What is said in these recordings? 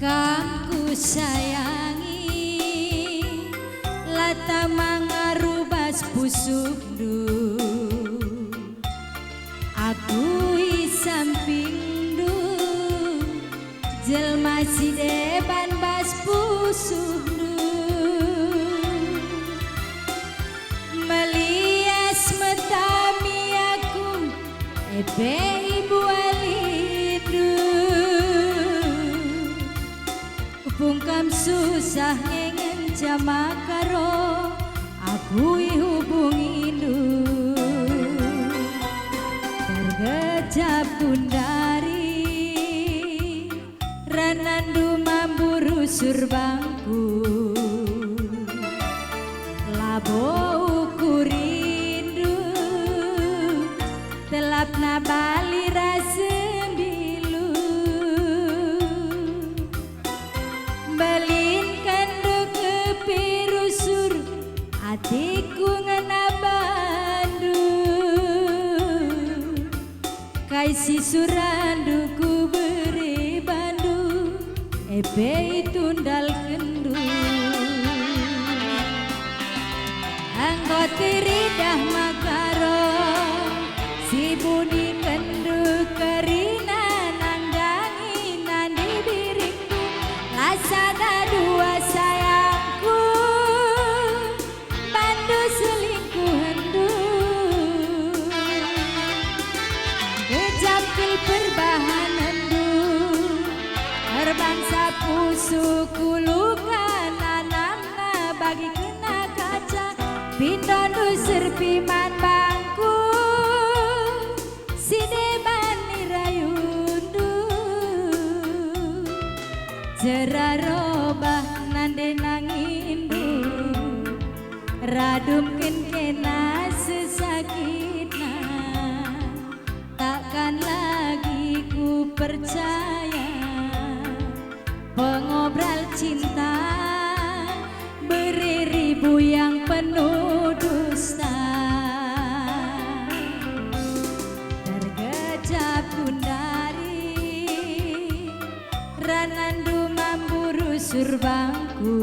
Kang ku sayangi lata mangarubas pusukdu aku sampingdu jelma si deban bas pusukdu melias metami aku ebe ibu alidu pungkam susah ngengen jama karo aku hubungi tergejap kundari ranandu mamburu surbangku labo ukurindu telap na bali rasembilu balin kandu kepirusur hatiku ngena bandu kaisi suranduku beri bandu ebe tundal kendu anggoti ridah makaro si buni kendu kerina nangdangi nandi biringku lasada dua sayangku bandu selingkuhandu kejamkil perbahanandu terbangsa pusuku luka nanamna bagi kena kaca pindondu serpiman bangku sideban nirayundu jerarobah nande nangindu radumken kena sesakitna takkan lagi ku percaya pengobral cinta beribu yang penuh dusta tergejap kundari ranandu mamburu surbangku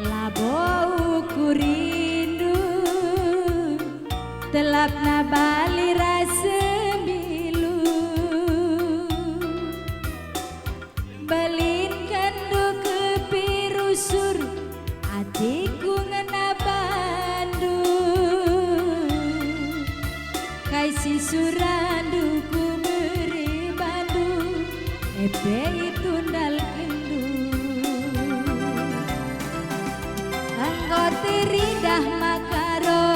labo ukurindu telap na bali rasembilu balin kandu kepirusur hatiku ngena bandu kaisi suranduku beri bandu ebe tundal kendu anggoti ridah makaro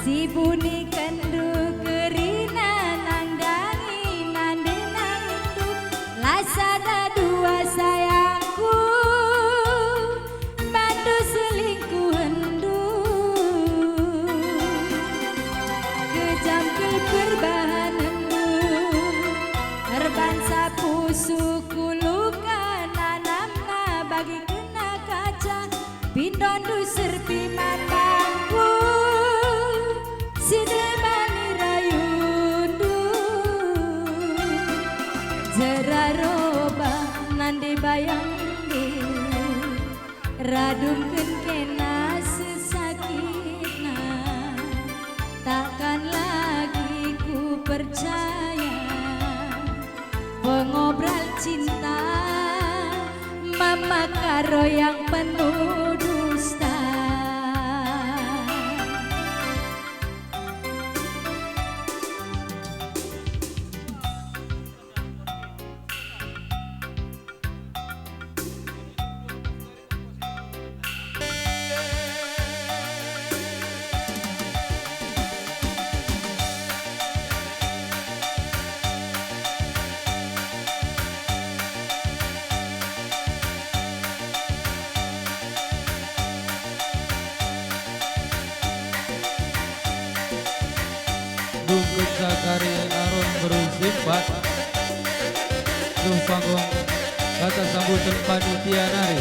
si buni kendu kerina nangdangi nande nangindu lasada dua sayangku bandu selingkuhandu kejamkil perbahanandu terbansa pusuku luka nanamna bagi kena kaca pindondu serpiman bangku sidemani rayundu jeraroba nande bayangke radumken kena sesakitna takkan lagi ku percaya pengobral cinta mama karo yang penuh dusta. Bungkus Sakari Aron berusimpat Duh panggung kata sambutan panitia nari